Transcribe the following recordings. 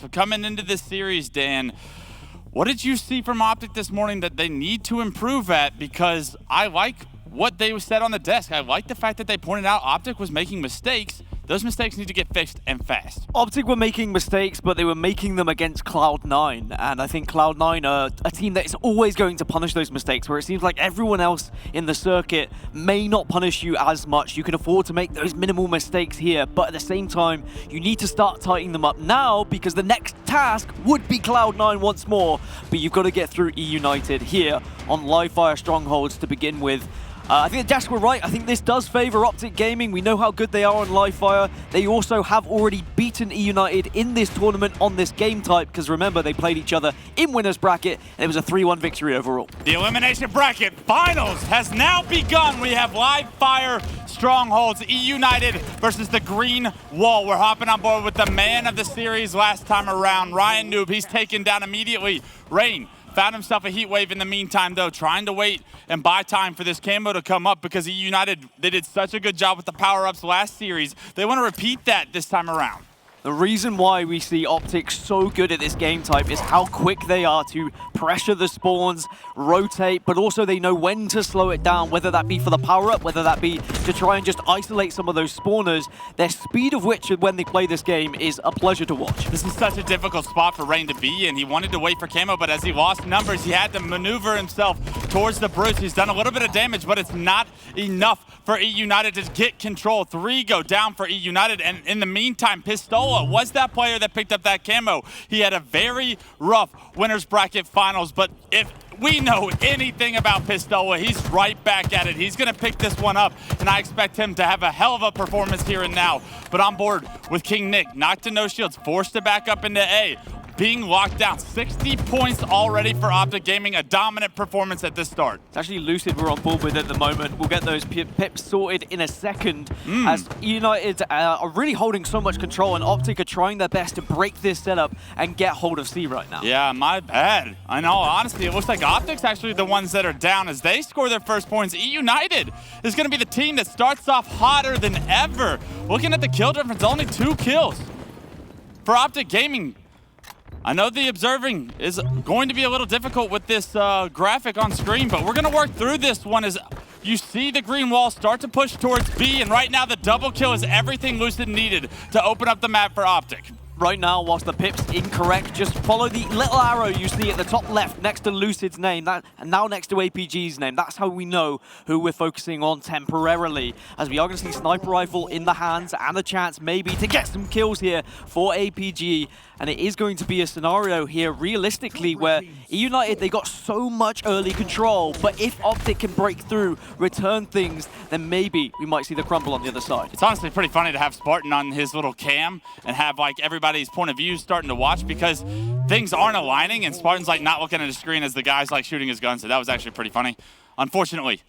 But coming into this series, Dan, what did you see from Optic this morning that they need to improve at? Because I like what they said on the desk. I like the fact that they pointed out Optic was making mistakes. Those mistakes need to get fixed and fast. Optic were making mistakes, but they were making them against Cloud9. And I think Cloud9 are a team that is always going to punish those mistakes, where it seems like everyone else in the circuit may not punish you as much. You can afford to make those minimal mistakes here, but at the same time, you need to start tightening them up now, because the next task would be Cloud9 once more. But you've got to get through eUnited here on Livefire Strongholds to begin with. I think the devs were right. I think this does favor Optic Gaming. We know how good they are on Livefire. They also have already beaten eUnited in this tournament on this game type, because remember, they played each other in winners bracket, and it was a 3-1 victory overall. The elimination bracket finals has now begun. We have Livefire Strongholds, eUnited versus the Green Wall. We're hopping on board with the man of the series last time around, RyaNoob. He's taken down immediately. Rayne found himself a heat wave in the meantime, though, trying to wait and buy time for this camo to come up, because eUnited, they did such a good job with the power-ups last series. They want to repeat that this time around. The reason why we see Optic so good at this game type is how quick they are to pressure the spawns, rotate, but also they know when to slow it down, whether that be for the power-up, whether that be to try and just isolate some of those spawners. Their speed of which, when they play this game, is a pleasure to watch. This is such a difficult spot for Rayne to be in. He wanted to wait for camo, but as he lost numbers, he had to maneuver himself towards the Bruce. He's done a little bit of damage, but it's not enough for eUnited to get control. 3 go down for eUnited, and in the meantime, Pistola was that player that picked up that camo. He had a very rough winners bracket finals, but if we know anything about Pistola, he's right back at it. He's going to pick this one up, and I expect him to have a hell of a performance here and now. But on board with KingNick, knocked to no shields, forced to back up into A. Being locked down. 60 points already for Optic Gaming, a dominant performance at this start. It's actually Lucid we're on board with at the moment. We'll get those pips sorted in a second, as eUnited are really holding so much control, and Optic are trying their best to break this setup and get hold of C right now. Yeah, my bad. In all honesty, it looks like Optic's actually the ones that are down as they score their first points. eUnited is going to be the team that starts off hotter than ever. Looking at the kill difference, only 2 kills for Optic Gaming. I know the observing is going to be a little difficult with this graphic on screen, but we're going to work through this one as you see the green wall start to push towards B, and right now the double kill is everything Lucid needed to open up the map for Optic. Right now, whilst the pip's incorrect, just follow the little arrow you see at the top left next to Lucid's name, and now next to APG's name. That's how we know who we're focusing on temporarily, as we are going to see Sniper Rifle in the hands and a chance maybe to get some kills here for APG. And it is going to be a scenario here, realistically, where eUnited, they got so much early control, but if Optic can break through, return things, then maybe we might see the crumble on the other side. It's honestly pretty funny to have Spartan on his little cam and have like everybody's point of view starting to watch, because things aren't aligning and Spartan's like not looking at his screen as the guy's like shooting his gun, so that was actually pretty funny. Unfortunately,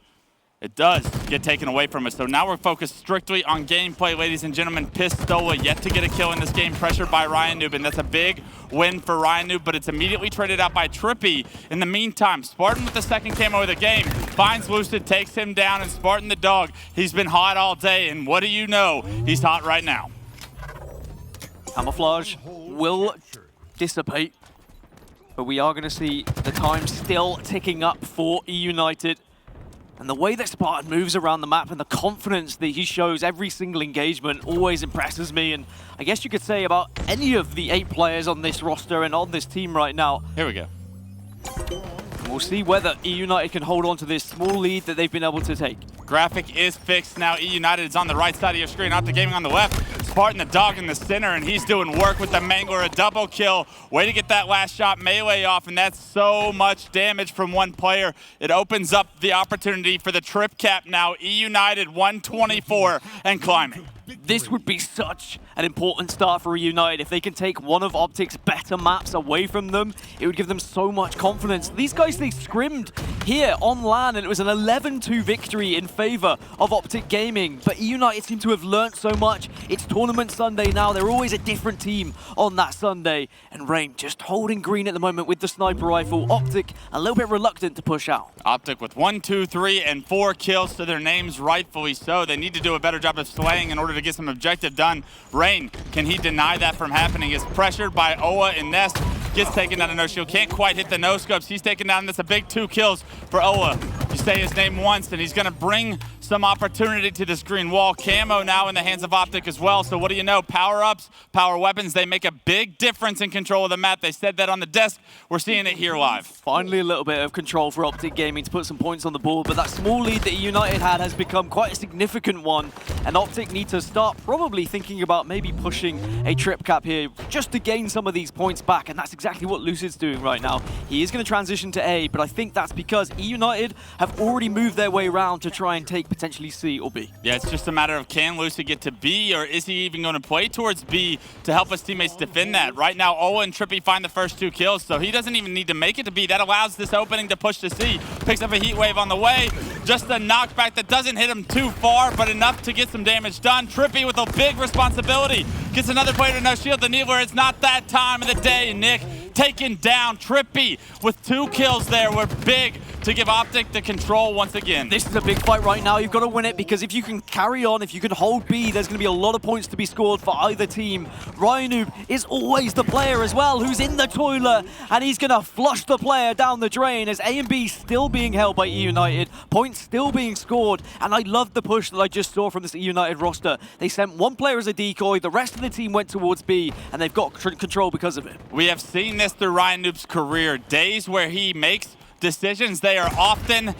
it does get taken away from us. So now we're focused strictly on gameplay, ladies and gentlemen. Pistola yet to get a kill in this game, pressured by RyaNoob, and that's a big win for RyaNoob, but it's immediately traded out by TriPPPeY. In the meantime, Spartan with the second camo of the game finds Lucid, takes him down, and Spartan the dog, he's been hot all day, and what do you know? He's hot right now. Camouflage will dissipate, but we are going to see the time still ticking up for eUnited. And the way that Spartan moves around the map and the confidence that he shows every single engagement always impresses me. And I guess you could say about any of the 8 players on this roster and on this team right now. Here we go. We'll see whether eUnited can hold on to this small lead that they've been able to take. Graphic is fixed now. eUnited is on the right side of your screen, Optic Gaming on the left. Spartan the dog in the center, and he's doing work with the Mangler, a double kill. Way to get that last shot melee off, and that's so much damage from one player. It opens up the opportunity for the trip cap now. eUnited 124 and climbing. This would be such an important start for eUnited. If they can take one of Optic's better maps away from them, it would give them so much confidence. These guys, they scrimmed here on LAN, and it was an 11-2 victory in favor of Optic Gaming. But eUnited seem to have learnt so much. It's Tournament Sunday now. They're always a different team on that Sunday. And Rayne just holding green at the moment with the sniper rifle. Optic a little bit reluctant to push out. Optic with 1, 2, 3, and 4 kills to their names, rightfully so. They need to do a better job of slaying in order order to get some objective done. Rayne, can he deny that from happening? Is pressured by Oa and Nest. Gets taken down to no shield. Can't quite hit the no scopes. He's taken down. That's a big 2 kills for Oa. You say his name once, and he's going to bring some opportunity to this green wall. Camo now in the hands of Optic as well. So what do you know? Power-ups, power weapons, they make a big difference in control of the map. They said that on the desk. We're seeing it here live. Finally a little bit of control for Optic Gaming to put some points on the board, but that small lead that eUnited had has become quite a significant one, and Optic need to start probably thinking about maybe pushing a trip cap here just to gain some of these points back, and that's exactly what Lucid's doing right now. He is going to transition to A, but I think that's because eUnited have already moved their way around to try and take potentially C or B. Yeah, it's just a matter of can Lucid get to B, or is he even going to play towards B to help his teammates defend that? Right now, Oa and TriPPPeY find the first 2 kills, so he doesn't even need to make it to B. That allows this opening to push to C. Picks up a heat wave on the way. Just a knockback that doesn't hit him too far, but enough to get some damage done. TriPPPeY with a big responsibility. Gets another player to no shield. The Needler, it's not that time of the day, Nick. Taken down. TriPPPeY with 2 kills there were big to give Optic the control once again. This is a big fight right now. You've got to win it, because if you can carry on, if you can hold B, there's going to be a lot of points to be scored for either team. RyaNoob is always the player as well who's in the toilet, and he's going to flush the player down the drain as A and B still being held by eUnited, points still being scored, and I love the push that I just saw from this eUnited roster. They sent 1 player as a decoy, the rest of the team went towards B, and they've got control because of it. We have seen this through RyaNoob's career. Days where he makes decisions, they are often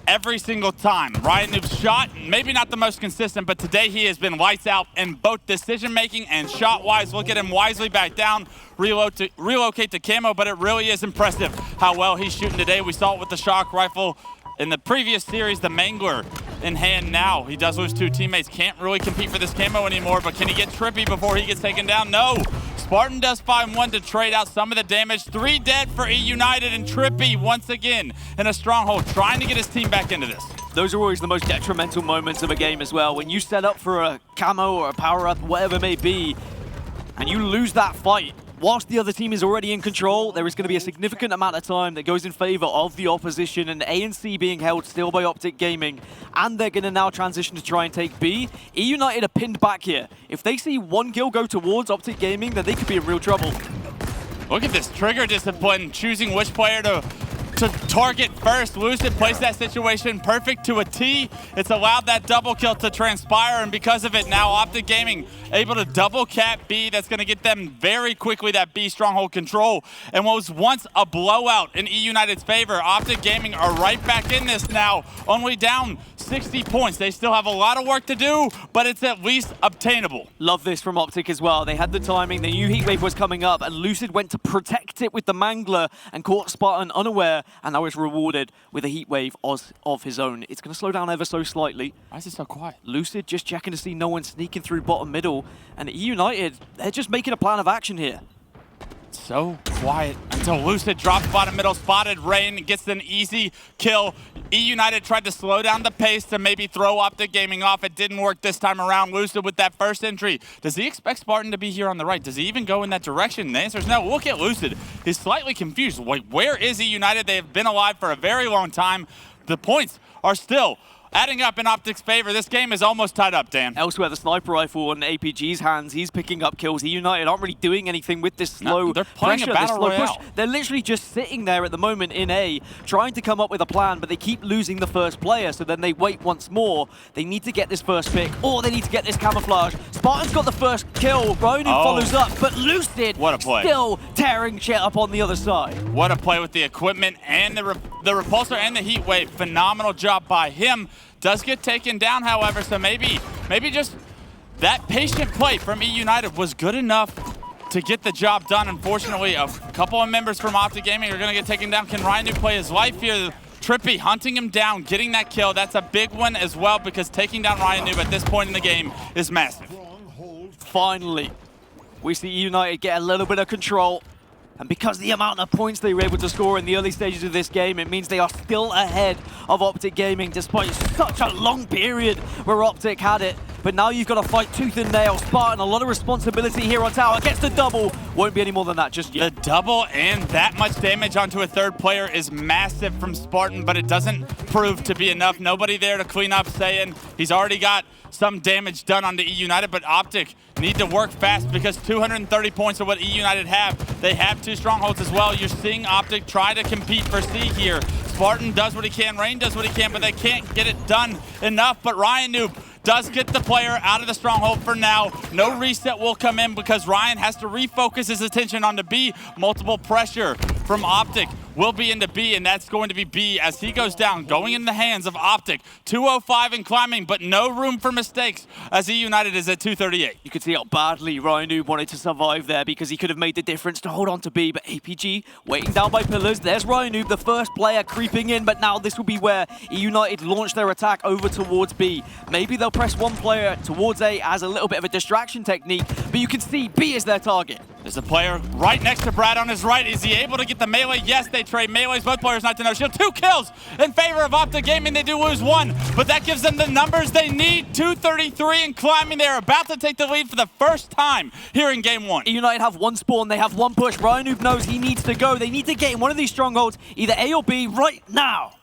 every single time. RyaNoob's shot, maybe not the most consistent, but today he has been lights out in both decision-making and shot-wise. Look at him wisely back down, relocate to camo, but it really is impressive how well he's shooting today. We saw it with the shock rifle in the previous series, the Mangler in hand now. He does lose 2 teammates, can't really compete for this camo anymore, but can he get TriPPPeY before he gets taken down? No. Spartan does find 1 to trade out some of the damage. 3 dead for eUnited, and TriPPPeY once again in a stronghold trying to get his team back into this. Those are always the most detrimental moments of a game as well. When you set up for a camo or a power-up, whatever it may be, and you lose that fight, whilst the other team is already in control, there is going to be a significant amount of time that goes in favor of the opposition, and A and C being held still by Optic Gaming, and they're going to now transition to try and take B. eUnited are pinned back here. If they see 1 kill go towards Optic Gaming, then they could be in real trouble. Look at this trigger discipline, choosing which player to target first. Lucid placed that situation perfect to a T. It's allowed that double kill to transpire, and because of it, now Optic Gaming able to double cap B. That's going to get them very quickly that B stronghold control. And what was once a blowout in eUnited's favor, Optic Gaming are right back in this now, only down 60 points. They still have a lot of work to do, but it's at least obtainable. Love this from Optic as well. They had the timing, the new heat wave was coming up, and Lucid went to protect it with the Mangler and caught Spartan unaware, and now is rewarded with a heat wave of his own. It's going to slow down ever so slightly. Why is it so quiet? Lucid just checking to see no one sneaking through bottom middle, and eUnited, they're just making a plan of action here. So quiet until Lucid drops bottom middle, spotted Rayne, gets an easy kill. eUnited tried to slow down the pace to maybe throw Optic Gaming off. It didn't work this time around. Lucid with that first entry. Does he expect Spartan to be here on the right? Does he even go in that direction? The answer is no. Look at Lucid. He's slightly confused. Wait, where is eUnited? They have been alive for a very long time. The points are still adding up in Optic's favor. This game is almost tied up, Dan. Elsewhere, the sniper rifle on APG's hands, he's picking up kills. eUnited aren't really doing anything with this slow they're playing pressure, a battle this slow royale. push. They're literally just sitting there at the moment in A, trying to come up with a plan, but they keep losing the first player, so then they wait once more. They need to get this first pick, or they need to get this camouflage. Spartan's got the first kill. RyaNoob follows up, but Lucid what a play. Still tearing shit up on the other side. What a play with the equipment and the repulsor and the heat wave. Phenomenal job by him. Does get taken down, however, so maybe just that patient play from eUnited was good enough to get the job done. Unfortunately, a couple of members from Optic Gaming are going to get taken down. Can RyaNoob play his life here? TriPPPeY hunting him down, getting that kill. That's a big one as well, because taking down RyaNoob at this point in the game is massive. Finally, we see eUnited get a little bit of control. And because the amount of points they were able to score in the early stages of this game, it means they are still ahead of Optic Gaming, despite such a long period where Optic had it. But now you've got to fight tooth and nail. Spartan, a lot of responsibility here on tower. Gets the double. Won't be any more than that just yet. The double and that much damage onto a third player is massive from Spartan, but it doesn't prove to be enough. Nobody there to clean up, saying he's already got some damage done on the eUnited, but Optic need to work fast because 230 points are what eUnited have. They have 2 strongholds as well. You're seeing Optic try to compete for C here. Spartan does what he can, Rayne does what he can, but they can't get it done enough. But RyaNoob does get the player out of the stronghold for now. No reset will come in because Ryan has to refocus his attention on the B. Multiple pressure from Optic will be into B, and that's going to be B as he goes down, going in the hands of Optic. 205 and climbing, but no room for mistakes as eUnited is at 238. You could see how badly RyaNoob wanted to survive there because he could have made the difference to hold on to B, but APG waiting down by pillars. There's RyaNoob, the first player creeping in, but now this will be where eUnited launch their attack over towards B. Maybe they'll press one player towards A as a little bit of a distraction technique, but you can see B is their target. There's a player right next to Brad on his right. Is he able to get the melee? Yes, they trade melees. Both players not to know shield. 2 kills in favor of Optic Gaming. They do lose 1, but that gives them the numbers they need. 233 and climbing. They're about to take the lead for the first time here in game 1. eUnited have 1 spawn. They have 1 push. RyaNoob knows he needs to go. They need to get in one of these strongholds, either A or B, right now.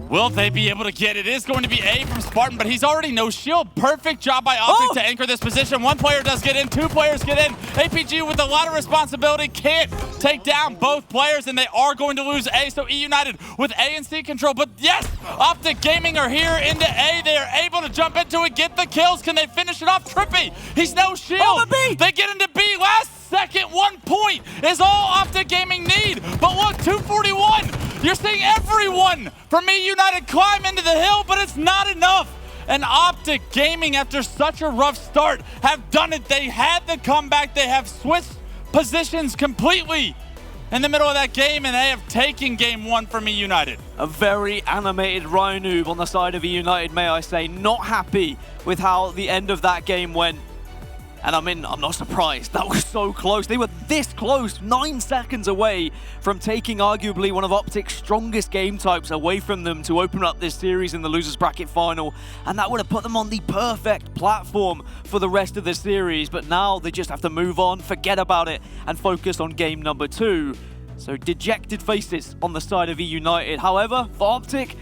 Will they be able to get it? It is going to be A from Spartan, but he's already no shield. Perfect job by Optic to anchor this position. 1 player does get in, 2 players get in. APG with a lot of responsibility can't take down both players, and they are going to lose A. So eUnited with A and C control. But yes, Optic Gaming are here into A. They are able to jump into it, get the kills. Can they finish it off? TriPPPeY, he's no shield. They get into B last second. 1 point is all Optic Gaming need. But look, 241. You're seeing everyone from eUnited climb into the hill, but it's not enough. And Optic Gaming, after such a rough start, have done it. They had the comeback. They have switched positions completely in the middle of that game, and they have taken game 1 from eUnited. A very animated RyaNoob on the side of eUnited, may I say. Not happy with how the end of that game went. And I'm not surprised. That was so close. They were this close, 9 seconds away from taking arguably one of Optic's strongest game types away from them to open up this series in the losers bracket final. And that would have put them on the perfect platform for the rest of the series. But now they just have to move on, forget about it, and focus on game number 2. So dejected faces on the side of eUnited. However, for Optic,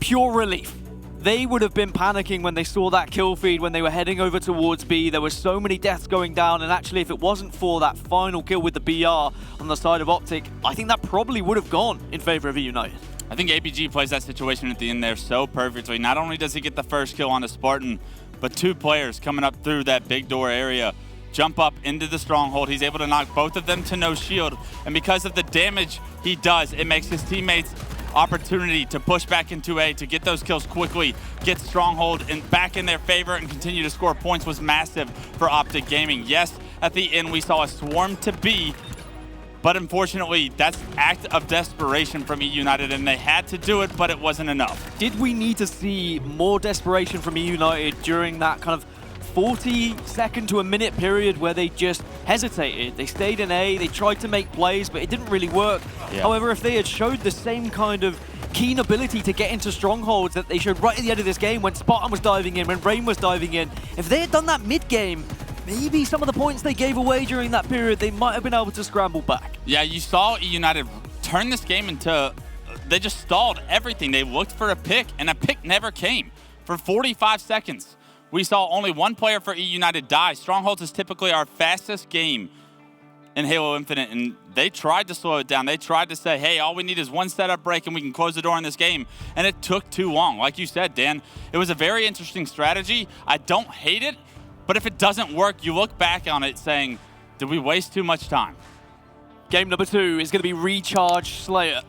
pure relief. They would have been panicking when they saw that kill feed when they were heading over towards B. There were so many deaths going down, and actually if it wasn't for that final kill with the BR on the side of Optic, I think that probably would have gone in favor of eUnited. I think APG plays that situation at the end there so perfectly. Not only does he get the first kill on a Spartan, but 2 players coming up through that big door area jump up into the stronghold. He's able to knock both of them to no shield, and because of the damage he does, it makes his teammates opportunity to push back into A, to get those kills quickly, get Stronghold back in their favor, and continue to score points was massive for Optic Gaming. Yes, at the end we saw a swarm to B, but unfortunately that's an act of desperation from eUnited, and they had to do it, but it wasn't enough. Did we need to see more desperation from eUnited during that kind of 40-second to a minute period where they just hesitated? They stayed in A, they tried to make plays, but it didn't really work. Yeah. However, if they had showed the same kind of keen ability to get into strongholds that they showed right at the end of this game when Spartan was diving in, when Rayne was diving in, if they had done that mid-game, maybe some of the points they gave away during that period, they might have been able to scramble back. Yeah, you saw eUnited turn this game into, they just stalled everything. They looked for a pick, and a pick never came. For 45 seconds, we saw only 1 player for eUnited die. Strongholds is typically our fastest game in Halo Infinite, and they tried to slow it down. They tried to say, hey, all we need is 1 setup break and we can close the door on this game, and it took too long. Like you said, Dan, it was a very interesting strategy. I don't hate it, but if it doesn't work, you look back on it saying, did we waste too much time? Game number 2 is going to be Recharge Slayer.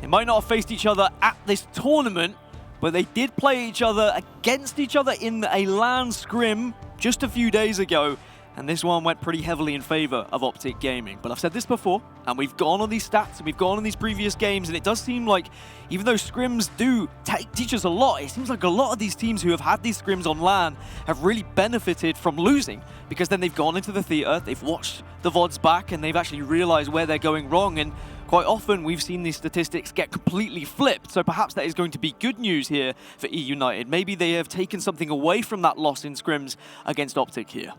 They might not have faced each other at this tournament, but they did play each other against each other in a LAN scrim just a few days ago. And this one went pretty heavily in favor of Optic Gaming. But I've said this before, and we've gone on these stats, and we've gone on these previous games, and it does seem like, even though scrims do teach us a lot, it seems like a lot of these teams who have had these scrims on LAN have really benefited from losing, because then they've gone into the theater, they've watched the VODs back, and they've actually realized where they're going wrong. And quite often, we've seen these statistics get completely flipped, so perhaps that is going to be good news here for eUnited. Maybe they have taken something away from that loss in scrims against Optic here.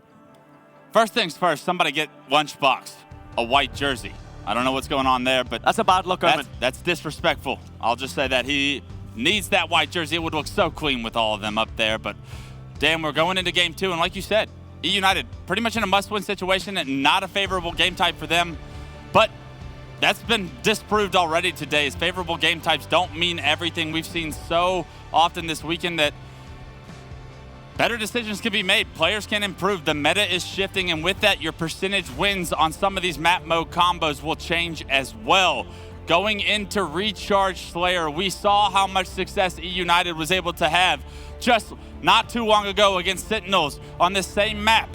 First things first, somebody get Lunchbox a white jersey. I don't know what's going on there, but That's a bad luck omen. that's disrespectful. I'll just say that he needs that white jersey. It would look so clean with all of them up there, but damn, we're going into game 2, and like you said, eUnited pretty much in a must-win situation and not a favorable game type for them, but that's been disproved already today, as favorable game types don't mean everything. We've seen so often this weekend that better decisions can be made. Players can improve. The meta is shifting, and with that, your percentage wins on some of these map mode combos will change as well. Going into Recharge Slayer, we saw how much success eUnited was able to have just not too long ago against Sentinels on the same map.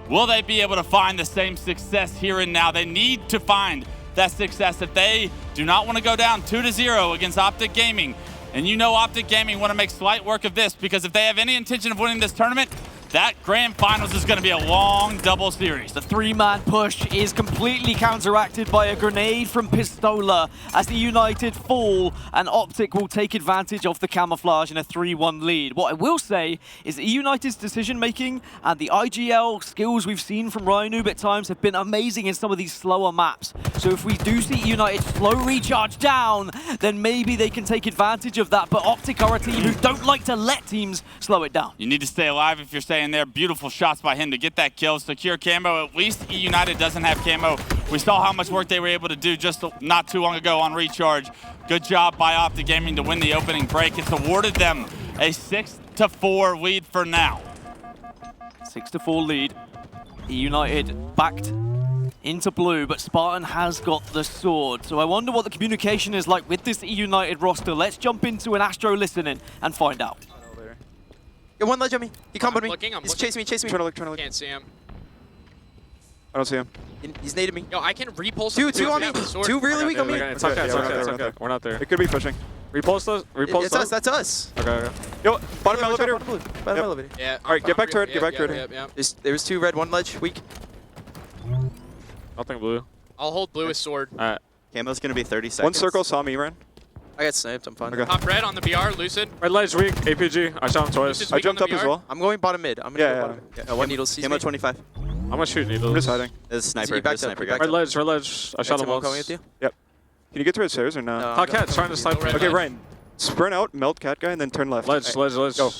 Will they be able to find the same success here and now? They need to find that success if they do not want to go down 2-0 against Optic Gaming. And you know Optic Gaming want to make slight work of this, because if they have any intention of winning this tournament, that grand finals is going to be a long double series. The 3-man push is completely counteracted by a grenade from Pistola as the eUnited fall, and Optic will take advantage of the camouflage in a 3-1 lead. What I will say is that eUnited's decision-making and the IGL skills we've seen from RyaNoob at times have been amazing in some of these slower maps. So if we do see eUnited slow recharge down, then maybe they can take advantage of that. But Optic are a team who don't like to let teams slow it down. You need to stay alive if you're staying there. Beautiful shots by him to get that kill. Secure camo. At least eUnited doesn't have camo. We saw how much work they were able to do just not too long ago on Recharge. Good job by Optic Gaming to win the opening break. It's awarded them a 6-4 lead for now. 6-4 lead. eUnited backed into blue, but Spartan has got the sword. So I wonder what the communication is like with this eUnited roster. Let's jump into an Astro listening and find out. Yo, one ledge on me. He comboed me. I'm He's looking. chasing me, chasing me. Trying to look. Can't see him. I don't see him. He's naded me. Yo, I can repulse Two him. on me. Two really weak on me. It's okay, it's okay. We're not there. It could be pushing. Repulse those. Repulse It's those. us, that's us. Okay. Yo, bottom elevator. Bottom elevator. Yeah. Alright, get back to it, get back to it. There was 2 red, 1 ledge, weak. Nothing blue. I'll hold blue with sword. Alright. Camo's gonna be 30 seconds. One circle saw me, Ryan. I got sniped, I'm fine. Okay. Top red on the BR, Lucid. Red light's weak, APG. I shot him twice. Lucid's I weak on jumped the up as BR. well. I'm going bottom mid. I'm gonna Yeah, go bottom mid. Yeah, one needle sees Camo me. 25. I'm gonna shoot needles. I'm just hiding. There's a sniper. He backed There's a up, sniper he guy. backed Red ledge, red ledge. I shot him Coming once. with you? Yep. Can you get to his stairs or no? No. Hot cat's trying to snipe. red Okay, ledge. Ryan. Sprint out, melt cat guy, and then turn left. Ledge, ledge, ledge. Go.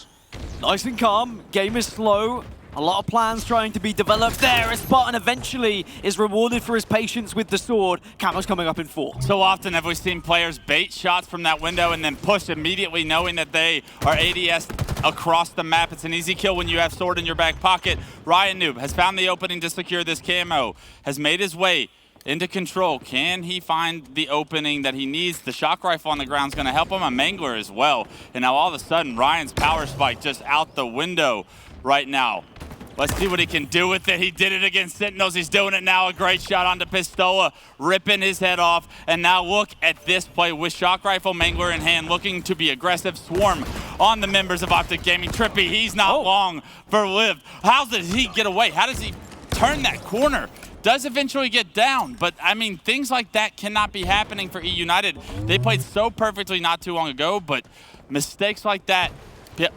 Nice and calm. Game is slow. A lot of plans trying to be developed there as Spartan eventually is rewarded for his patience with the sword. Camo's coming up in 4. So often have we seen players bait shots from that window and then push immediately knowing that they are ADS across the map. It's an easy kill when you have sword in your back pocket. RyaNoob has found the opening to secure this camo, has made his way into control. Can he find the opening that he needs? The shock rifle on the ground is going to help him, a mangler as well. And now all of a sudden, Ryan's power spike just out the window right now. Let's see what he can do with it. He did it against Sentinels. He's doing it now. A great shot onto Pistola, ripping his head off. And now look at this play with shock rifle, mangler in hand, looking to be aggressive. Swarm on the members of Optic Gaming. TriPPPeY, he's not long for lived. How does he get away? How does he turn that corner? Does eventually get down, but I mean, things like that cannot be happening for eUnited. They played so perfectly not too long ago, but mistakes like that,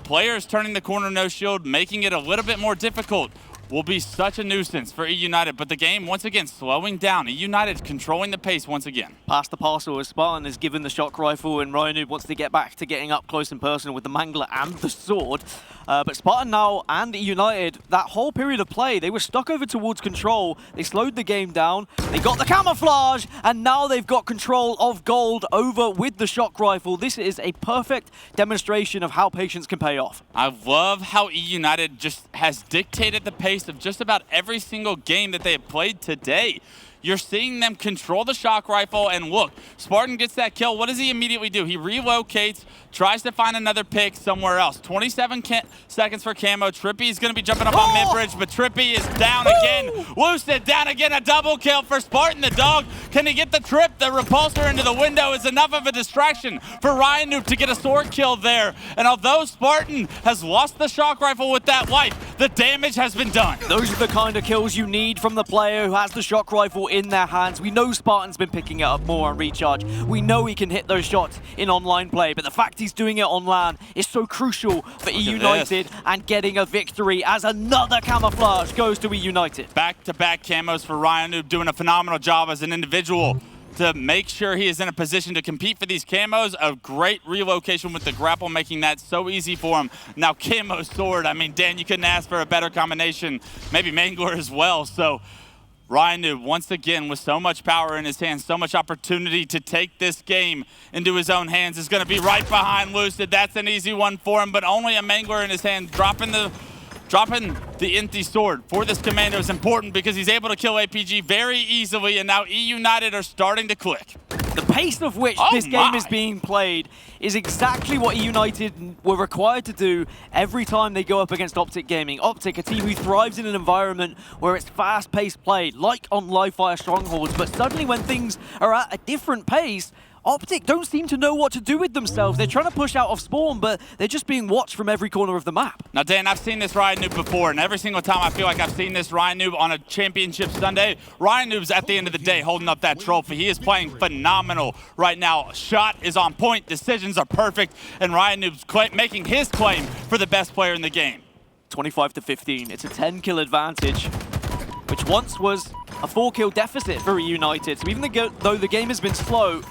players turning the corner no shield, making it a little bit more difficult, will be such a nuisance for eUnited. But the game, once again, slowing down. eUnited controlling the pace once again. Pass the parcel as Spartan is given the shock rifle, and RyaNoob wants to get back to getting up close and personal with the mangler and the sword. But Spartan now and eUnited, that whole period of play, they were stuck over towards control. They slowed the game down. They got the camouflage, and now they've got control of gold over with the shock rifle. This is a perfect demonstration of how patience can pay off. I love how eUnited just has dictated the pace of just about every single game that they have played today. you're seeing them control the shock rifle, and look, Spartan gets that kill. What does he immediately do? He relocates, tries to find another pick somewhere else. 27 seconds for Camo. TriPPPeY is going to be jumping up on mid-bridge, but TriPPPeey is down again. Lucid down again, a double kill for Spartan the dog. Can he get the trip? The repulsor into the window is enough of a distraction for RyaNoob to get a sword kill there. And although Spartan has lost the shock rifle with that life, the damage has been done. Those are the kind of kills you need from the player who has the shock rifle in their hands. We know Spartan's been picking it up more on recharge. We know he can hit those shots in online play, but the fact he's doing it on LAN is so crucial for eUnited and getting a victory as another camouflage goes to eUnited. Back-to-back camos for RyaNoob, doing a phenomenal job as an individual to make sure he is in a position to compete for these camos. A great relocation with the grapple, making that so easy for him. Now Camo sword, I mean, Dan, you couldn't ask for a better combination. Maybe Mangler as well. So RyaNoob, once again, with so much power in his hands, so much opportunity to take this game into his own hands, is going to be right behind Lucid. That's an easy one for him, but only a Mangler in his hand, dropping the empty sword for this commando is important because he's able to kill APG very easily, and now eUnited are starting to click. The pace of which this game is being played is exactly what eUnited were required to do every time they go up against Optic Gaming. Optic, a team who thrives in an environment where it's fast-paced play, like on live fire Strongholds, but suddenly when things are at a different pace, Optic don't seem to know what to do with themselves. They're trying to push out of spawn, but they're just being watched from every corner of the map. Now, Dan, I've seen this RyaNoob before, and every single time I feel like I've seen this RyaNoob on a championship Sunday, RyaNoob's at the end of the day holding up that trophy. He is playing phenomenal right now. Shot is on point, decisions are perfect, and RyaNoob's making his claim for the best player in the game. 25-15. It's a 10-kill advantage, which once was a 4-kill deficit for eUnited. So even though the game has been slow,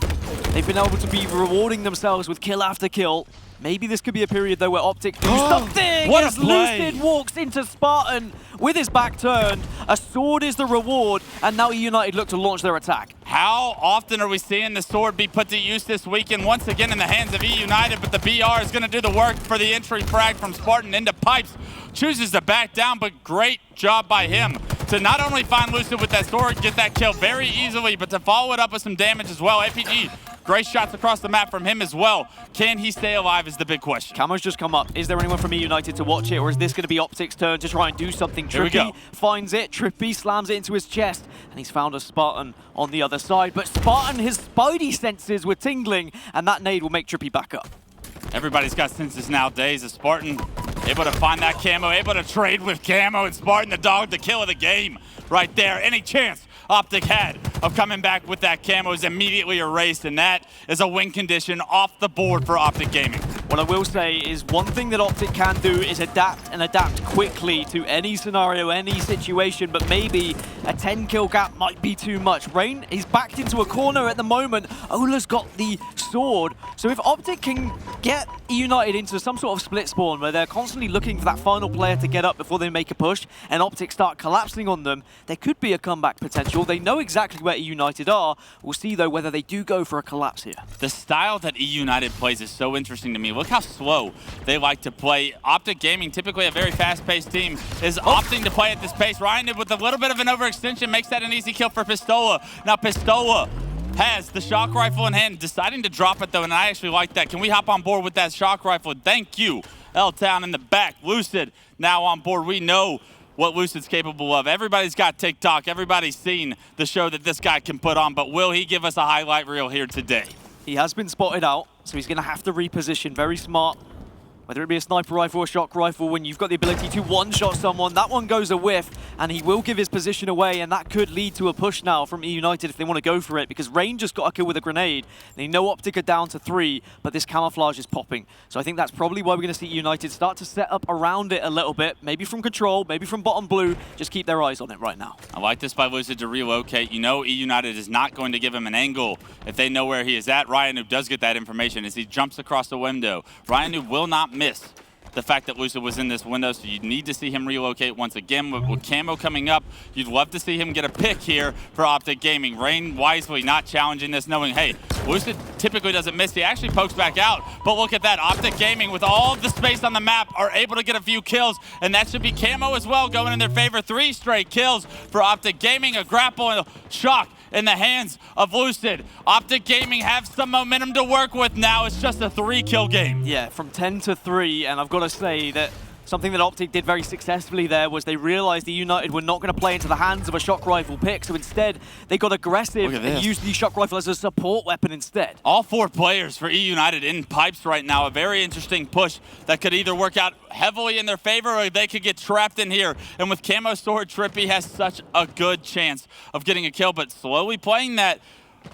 they've been able to be rewarding themselves with kill after kill. Maybe this could be a period, though, where Optic do something what a as play. Lucid walks into Spartan with his back turned. A sword is the reward, and now eUnited look to launch their attack. How often are we seeing the sword be put to use this weekend? Once again in the hands of eUnited, but the BR is going to do the work for the entry frag from Spartan into pipes. Chooses to back down, but great job by him to not only find Lucid with that sword, get that kill very easily, but to follow it up with some damage as well. APG, great shots across the map from him as well. Can he stay alive is the big question. Camo's just come up. Is there anyone from eUnited to watch it, or is this going to be Optic's turn to try and do something? Here we go. Finds it, TriPPPeY slams it into his chest, and he's found a Spartan on the other side. But Spartan, his spidey senses were tingling, and that nade will make TriPPPeY back up. Everybody's got senses nowadays. A Spartan able to find that camo, able to trade with camo, and Spartan the dog, the kill of the game right there. Any chance Optic had of coming back with that camo is immediately erased, and that is a win condition off the board for Optic Gaming. What I will say is one thing that Optic can do is adapt and adapt quickly to any scenario, any situation, but maybe a 10-kill gap might be too much. Rayne is backed into a corner at the moment. Ola's got the sword. So if Optic can get eUnited into some sort of split spawn where they're constantly looking for that final player to get up before they make a push, and Optic start collapsing on them, there could be a comeback potential. They know exactly where eUnited are. We'll see, though, whether they do go for a collapse here. The style that eUnited plays is so interesting to me. Look how slow they like to play. Optic Gaming, typically a very fast-paced team, is opting to play at this pace. RyaNoob with a little bit of an overextension makes that an easy kill for Pistola. Now Pistola has the shock rifle in hand, deciding to drop it though, and I actually like that. Can we hop on board with that shock rifle? Thank you. L-Town in the back. Lucid now on board. We know what Lucid's capable of. Everybody's got TikTok. Everybody's seen the show that this guy can put on, but will he give us a highlight reel here today? He has been spotted out, so he's going to have to reposition. Very smart. Whether it be a sniper rifle or a shock rifle, when you've got the ability to one-shot someone, that one goes a whiff, and he will give his position away, and that could lead to a push now from eUnited if they want to go for it, because Rayne just got a kill with a grenade. They know Optic are down to 3, but this camouflage is popping. So I think that's probably why we're going to see eUnited start to set up around it a little bit, maybe from control, maybe from bottom blue. Just keep their eyes on it right now. I like this by Lucid to relocate. You know eUnited is not going to give him an angle if they know where he is at. RyaNoob does get that information as he jumps across the window. RyaNoob will not miss the fact that Lucid was in this window, so you need to see him relocate once again. With camo coming up, you'd love to see him get a pick here for Optic Gaming. Rayne wisely not challenging this, knowing, hey, Lucid typically doesn't miss. He actually pokes back out. But look at that. Optic Gaming, with all the space on the map, are able to get a few kills. And that should be Camo as well, going in their favor. 3 straight kills for Optic Gaming. A grapple and a shock in the hands of Lucid. Optic Gaming have some momentum to work with now. It's just a 3-kill game. Yeah, from 10 to 3, and I've got to say that something that Optic did very successfully there was they realized the eUnited were not going to play into the hands of a shock rifle pick, so instead they got aggressive and used the shock rifle as a support weapon instead. All 4 players for eUnited in pipes right now. A very interesting push that could either work out heavily in their favor or they could get trapped in here. And with Camo Sword, TriPPPeY has such a good chance of getting a kill, but slowly playing that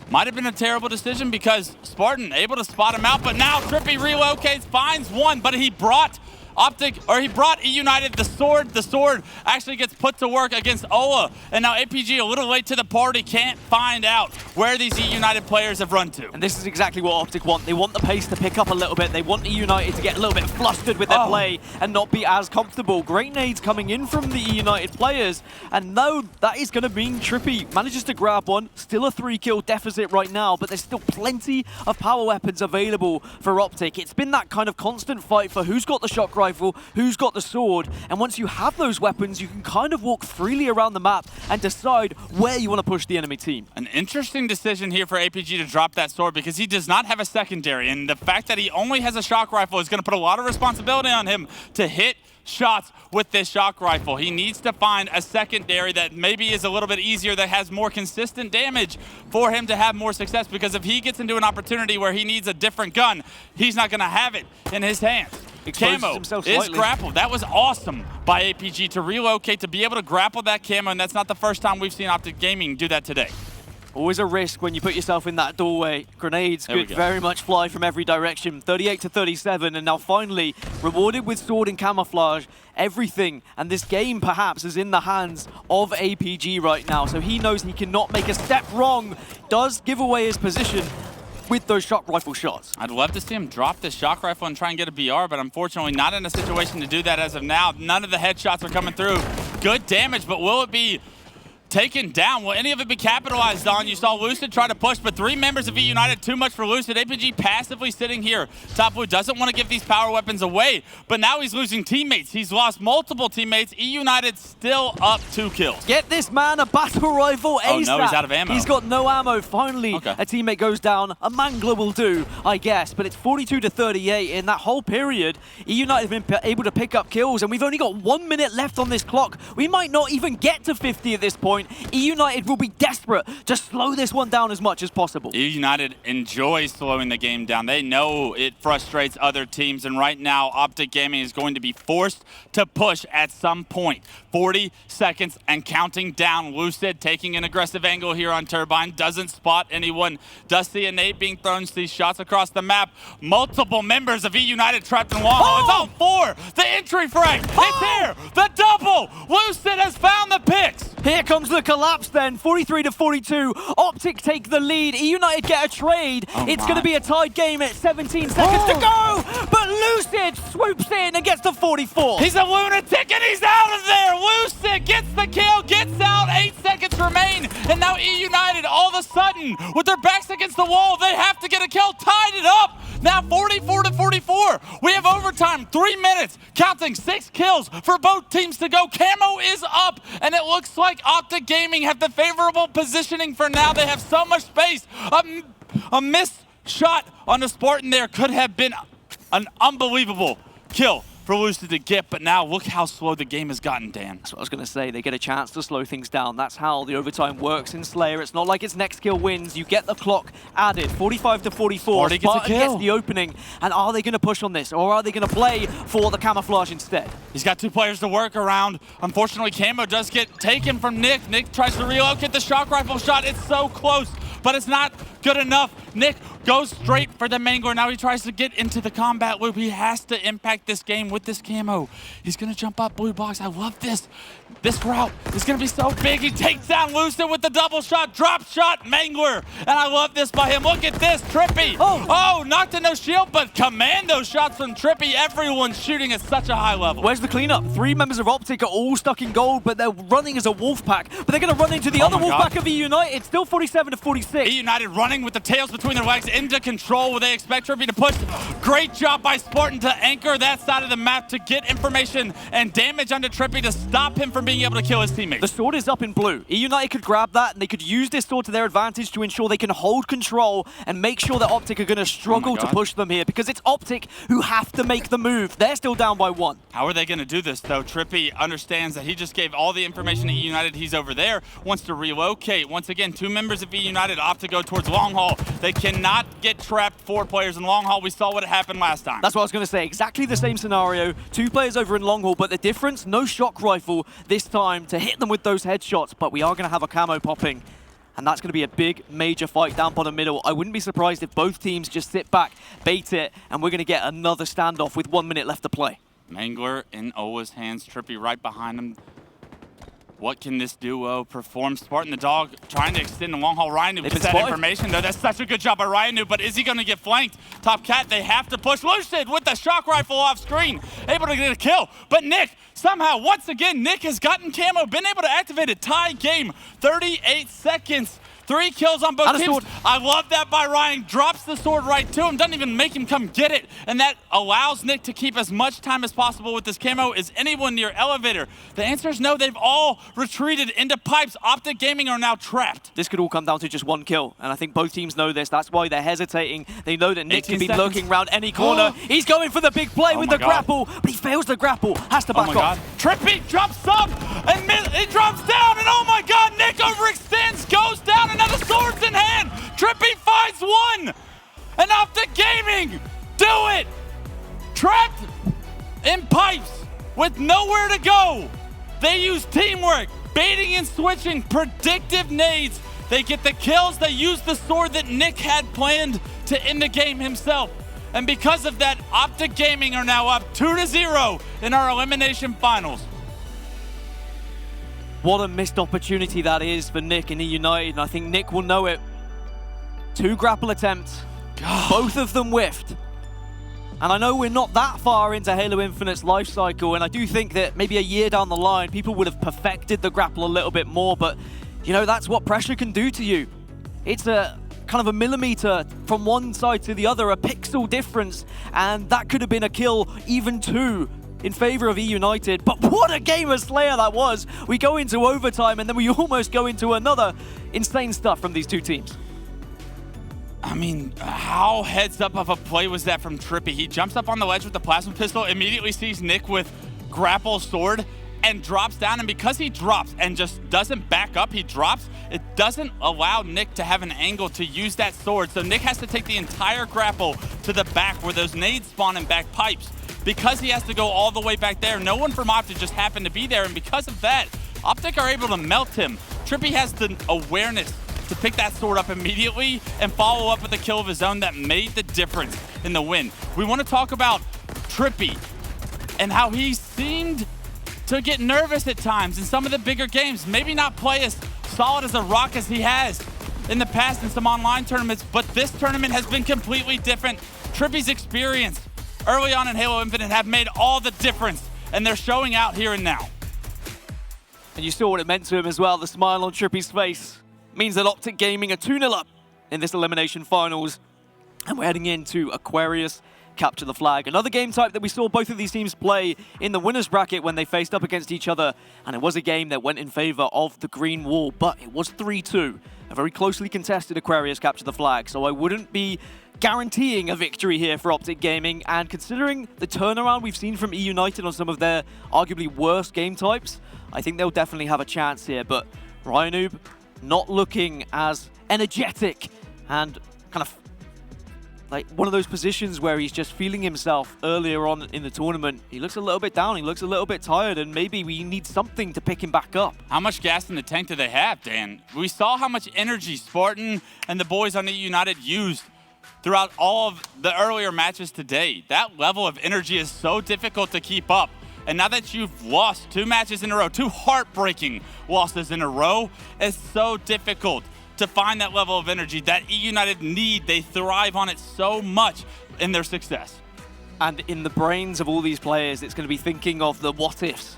might have been a terrible decision because Spartan able to spot him out, but now TriPPPeY relocates, finds one, but he brought eUnited the sword. The sword actually gets put to work against Ola. And now APG, a little late to the party, can't find out where these eUnited players have run to. And this is exactly what Optic want. They want the pace to pick up a little bit. They want eUnited to get a little bit flustered with their play and not be as comfortable. Great nades coming in from the eUnited players. And no, that is going to mean TriPPPeY manages to grab one. Still a 3-kill deficit right now, but there's still plenty of power weapons available for Optic. It's been that kind of constant fight for who's got the shock rifle, who's got the sword, and once you have those weapons, you can kind of walk freely around the map and decide where you want to push the enemy team. An interesting decision here for APG to drop that sword because he does not have a secondary, and the fact that he only has a shock rifle is going to put a lot of responsibility on him to hit shots with this shock rifle. He needs to find a secondary that maybe is a little bit easier, that has more consistent damage for him to have more success, because if he gets into an opportunity where he needs a different gun, he's not going to have it in his hands. Camo is grappled. That was awesome by APG to relocate, to be able to grapple that Camo, and that's not the first time we've seen Optic Gaming do that today. Always a risk when you put yourself in that doorway. Grenades could very much fly from every direction. 38 to 37, and now finally rewarded with sword and camouflage. Everything, and this game perhaps is in the hands of APG right now, so he knows he cannot make a step wrong. Does give away his position with those shock rifle shots. I'd love to see him drop this shock rifle and try and get a BR, but unfortunately not in a situation to do that as of now. None of the headshots are coming through. Good damage, but will it be taken down? Will any of it be capitalized on? You saw Lucid try to push, but 3 members of eUnited, too much for Lucid. APG passively sitting here. Top Blue doesn't want to give these power weapons away, but now he's losing teammates. He's lost multiple teammates. eUnited still up 2 kills. Get this man a battle rifle ASAP. Oh no, he's out of ammo. He's got no ammo. Finally, a teammate goes down. A mangler will do, I guess, but it's 42 to 38. In that whole period, eUnited have been able to pick up kills, and we've only got 1 minute left on this clock. We might not even get to 50 at this point. eUnited will be desperate to slow this one down as much as possible. eUnited enjoys slowing the game down. They know it frustrates other teams, and right now Optic Gaming is going to be forced to push at some point. 40 seconds and counting down. Lucid taking an aggressive angle here on Turbine. Doesn't spot anyone. Does see a nade being thrown. Sees shots across the map. Multiple members of eUnited trapped in wall. It's all 4. The entry frag. It's here. The double. Lucid has found the picks. Here comes the collapse then. 43 to 42. Optic take the lead. eUnited get a trade. It's going to be a tied game at 17 seconds to go. But Lucid swoops in and gets to 44. He's a lunatic and he's out of there. Lucid gets the kill, gets out. 8 seconds remain. And now eUnited, all of a sudden, with their backs against the wall, they have to get a kill. Tied it up. Now 44 to 44. We have overtime. 3 minutes. Counting 6 kills for both teams to go. Camo is up. And it looks like Optic Gaming have the favorable positioning for now. They have so much space. A missed shot on the Spartan there could have been an unbelievable kill for Lucid to get, but now look how slow the game has gotten, Dan. That's what I was going to say. They get a chance to slow things down. That's how the overtime works in Slayer. It's not like it's next kill wins. You get the clock added. 45 to 44. Spartan gets a kill. Gets the opening. And are they going to push on this, or are they going to play for the camouflage instead? He's got 2 players to work around. Unfortunately, Camo does get taken from Nick. Nick tries to relocate the shock rifle shot. It's so close, but it's not good enough. Nick goes straight for the mangler. Now he tries to get into the combat loop. He has to impact this game with this Camo. He's going to jump up blue box. I love this. This route is going to be so big. He takes down Lucid with the double shot, drop shot, Mangler. And I love this by him. Look at this, TriPPPeY. Oh, knocked in no shield, but commando shots from TriPPPeY. Everyone's shooting at such a high level. Where's the cleanup? 3 members of Optic are all stuck in gold, but they're running as a wolf pack. But they're going to run into the other wolf pack of eUnited. Still 47 to 46. eUnited running with the tails between their legs into control where they expect TriPPPeY to push. Great job by Spartan to anchor that side of the map to get information and damage onto TriPPPeY to stop him from being able to kill his teammates. The sword is up in blue. eUnited could grab that, and they could use this sword to their advantage to ensure they can hold control and make sure that Optic are going to struggle to push them here, because it's Optic who have to make the move. They're still down by 1. How are they going to do this, though? TriPPPeY understands that he just gave all the information to eUnited. He's over there, wants to relocate. Once again, 2 members of eUnited opt to go towards long haul. They cannot get trapped 4 players in long haul. We saw what happened last time. That's what I was going to say. Exactly the same scenario. 2 players over in long haul, but the difference, no shock rifle this time to hit them with those headshots, but we are going to have a camo popping. And that's going to be a big, major fight down bottom middle. I wouldn't be surprised if both teams just sit back, bait it, and we're going to get another standoff with 1 minute left to play. Mangler in Owa's hands, TriPPPeY right behind him. What can this duo perform? Spartan the dog trying to extend the long haul. RyaNoob gets that information, though. That's such a good job by RyaNoob, but is he going to get flanked? Top Cat, they have to push. Lucid with the shock rifle off screen, able to get a kill. But Nick, somehow, once again, Nick has gotten camo, been able to activate a tie game. 38 seconds. 3 kills on both teams. I love that by Ryan. Drops the sword right to him. Doesn't even make him come get it. And that allows Nick to keep as much time as possible with this camo. Is anyone near elevator? The answer is no. They've all retreated into pipes. Optic Gaming are now trapped. This could all come down to just 1 kill. And I think both teams know this. That's why they're hesitating. They know that Nick can be lurking around any corner. He's going for the big play with the grapple. But he fails the grapple. Has to back off. TriPPPeY jumps up and it drops down. And oh my God, Nick overextends, goes down. Another sword's in hand. TriPPPeY finds 1. And Optic Gaming do it. Trapped in pipes with nowhere to go. They use teamwork, baiting and switching, predictive nades. They get the kills. They use the sword that Nick had planned to end the game himself. And because of that, Optic Gaming are now up 2-0 in our elimination finals. What a missed opportunity that is for Nick and eUnited, and I think Nick will know it. 2 grapple attempts, both of them whiffed. And I know we're not that far into Halo Infinite's life cycle, and I do think that maybe a year down the line, people would have perfected the grapple a little bit more, but you know, that's what pressure can do to you. It's a kind of a millimeter from one side to the other, a pixel difference, and that could have been a kill, even 2. In favor of eUnited, but what a game of Slayer that was. We go into overtime and then we almost go into another insane stuff from these 2 teams. I mean, how heads up of a play was that from TriPPPeY? He jumps up on the ledge with the plasma pistol, immediately sees Nick with grapple sword and drops down, and because he drops and just doesn't back up, he drops, it doesn't allow Nick to have an angle to use that sword, so Nick has to take the entire grapple to the back where those nades spawn in back pipes. Because he has to go all the way back there, no one from Optic just happened to be there, and because of that, Optic are able to melt him. TriPPPeY has the awareness to pick that sword up immediately and follow up with a kill of his own that made the difference in the win. We want to talk about TriPPPeY and how he seemed to get nervous at times in some of the bigger games. Maybe not play as solid as a rock as he has in the past in some online tournaments, but this tournament has been completely different. TriPPPeY's experience early on in Halo Infinite have made all the difference, and they're showing out here and now. And you saw what it meant to him as well. The smile on TriPPPeY's face means that Optic Gaming are 2-0 up in this elimination finals. And we're heading into Aquarius Capture the Flag. Another game type that we saw both of these teams play in the winner's bracket when they faced up against each other. And it was a game that went in favor of the green wall, but it was 3-2. A very closely contested Aquarius Capture the Flag. So I wouldn't be guaranteeing a victory here for Optic Gaming, and considering the turnaround we've seen from eUnited on some of their arguably worst game types, I think they'll definitely have a chance here. But RyaNoob not looking as energetic and kind of like one of those positions where he's just feeling himself earlier on in the tournament. He looks a little bit down, he looks a little bit tired, and maybe we need something to pick him back up. How much gas in the tank do they have, Dan? We saw how much energy Spartan and the boys on eUnited used throughout all of the earlier matches today. That level of energy is so difficult to keep up And now that you've lost 2 matches in a row, 2 heartbreaking losses in a row, it's so difficult to find that level of energy that eUnited need. They thrive on it so much in their success. And in the brains of all these players, it's going to be thinking of the what ifs.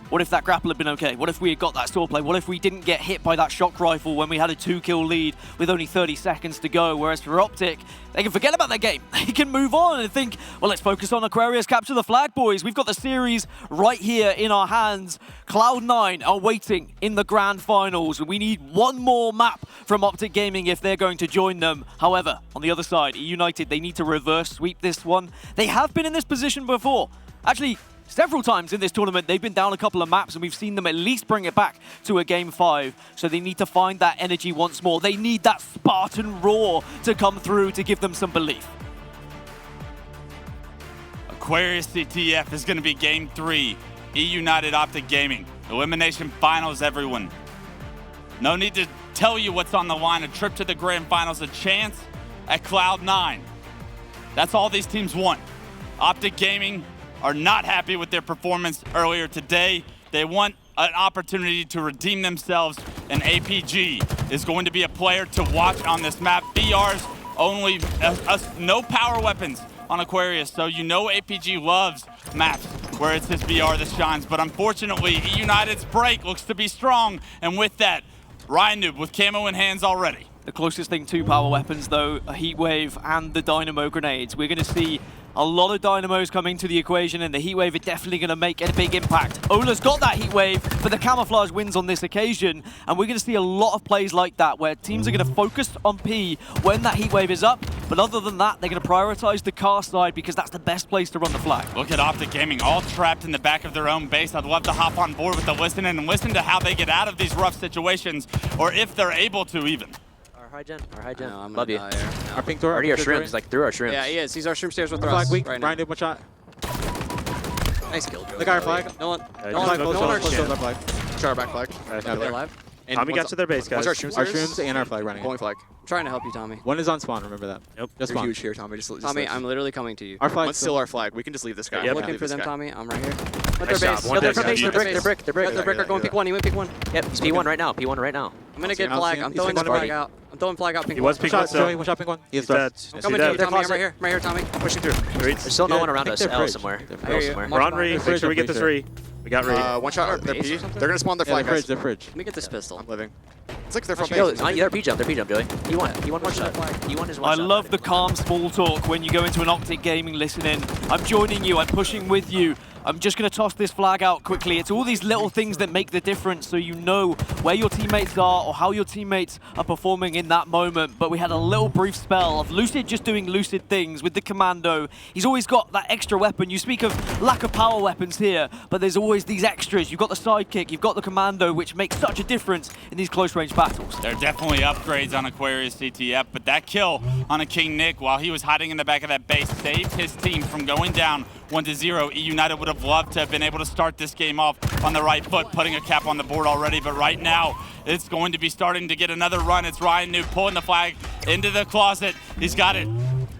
What if that grapple had been okay? What if we had got that sword play? What if we didn't get hit by that shock rifle when we had a 2-kill lead with only 30 seconds to go? Whereas for Optic, they can forget about their game. They can move on and think, well, let's focus on Aquarius, capture the flag, boys. We've got the series right here in our hands. Cloud9 are waiting in the grand finals. We need one more map from Optic Gaming if they're going to join them. However, on the other side, eUnited, they need to reverse sweep this one. They have been in this position before. Actually, several times in this tournament, they've been down a couple of maps, and we've seen them at least bring it back to a Game 5. So they need to find that energy once more. They need that Spartan roar to come through to give them some belief. Aquarius CTF is going to be Game 3. eUnited Optic Gaming. Elimination finals, everyone. No need to tell you what's on the line. A trip to the grand finals, a chance at Cloud9. That's all these teams want. Optic Gaming are not happy with their performance earlier today. They want an opportunity to redeem themselves, and APG is going to be a player to watch on this map. BR's only no power weapons on Aquarius, so you know APG loves maps where it's his BR that shines, but unfortunately, eUnited's break looks to be strong, and with that, RyaNoob with camo in hands already. The closest thing to power weapons, though, a heat wave and the dynamo grenades. We're going to see a lot of dynamos come into the equation, and the heat wave is definitely going to make a big impact. Ola's got that heat wave, but the camouflage wins on this occasion, and we're going to see a lot of plays like that where teams are going to focus on P when that heat wave is up, but other than that, they're going to prioritize the car side because that's the best place to run the flag. Look at Optic Gaming, all trapped in the back of their own base. I'd love to hop on board with the listen and listen to how they get out of these rough situations, or if they're able to even. Our high gen. I'm Love you. Our pink door. Already our shrooms, like through our shrooms. Yeah, he is. He's our shroom stairs with Flag Russ weak. right now. RyaNoob, one shot. Nice kill, Joey. Look at our flag. No one. Yeah, No one. no No one. close our flag. Try our back flag. Yeah, They're alive. And Tommy got one's- to their base, guys. one's our shroom Our stairs? shrooms and our flag running. Going flag. I'm trying to help you, Tommy. One is on spawn, remember that. Yep. Just They're spawn. huge here, Tommy. Just Tommy, leave. I'm literally coming to you. Our flag One's still our flag. We can just leave this guy. Yeah, I'm yeah. looking for them, Tommy. I'm right here. Let Nice their job. base. One No, they're base, from base, yeah. they're brick. Let their brick. Go and pick one. You win, pick one. Yep, he's P1 right now, P1 right now. I'm gonna get I'll flag. see him. I'm He's throwing pink flag one. out. I'm throwing flag out. Pink He one. was pink Shot, one, Joey, so one shot, pink one. he's dead. I'm coming to you, Tommy. I'm right here. I'm right here, Tommy. Pushing through. Streets. There's still no Yeah, one around I think us, they're L bridge. somewhere. They're I hear you. somewhere. We're on Rayne. They're Make sure we get bridge, the they're 3. We got Rayne. One shot. Our They're base P. or something? They're gonna spawn their Yeah, flag, they're bridge, guys. they're bridge. Let me get this pistol. I'm living. It's like they're from Yo, base. they're P jump, Joey. P1 one shot. P1 is one I shot. love the calm small talk when you go into an Optic Gaming listening. I'm joining you, I'm pushing with you. I'm just going to toss this flag out quickly. It's all these little things that make the difference so you know where your teammates are or how your teammates are performing in that moment. But we had a little brief spell of Lucid just doing Lucid things with the commando. He's always got that extra weapon. You speak of lack of power weapons here, but there's always these extras. You've got the sidekick, you've got the commando, which makes such a difference in these close-range battles. There are definitely upgrades on Aquarius CTF, but that kill on a KingNick while he was hiding in the back of that base saved his team from going down 1-0. eUnited would have loved to have been able to start this game off on the right foot, putting a cap on the board already, but right now it's going to be starting to get another run. It's RyaNoob pulling the flag into the closet. He's got it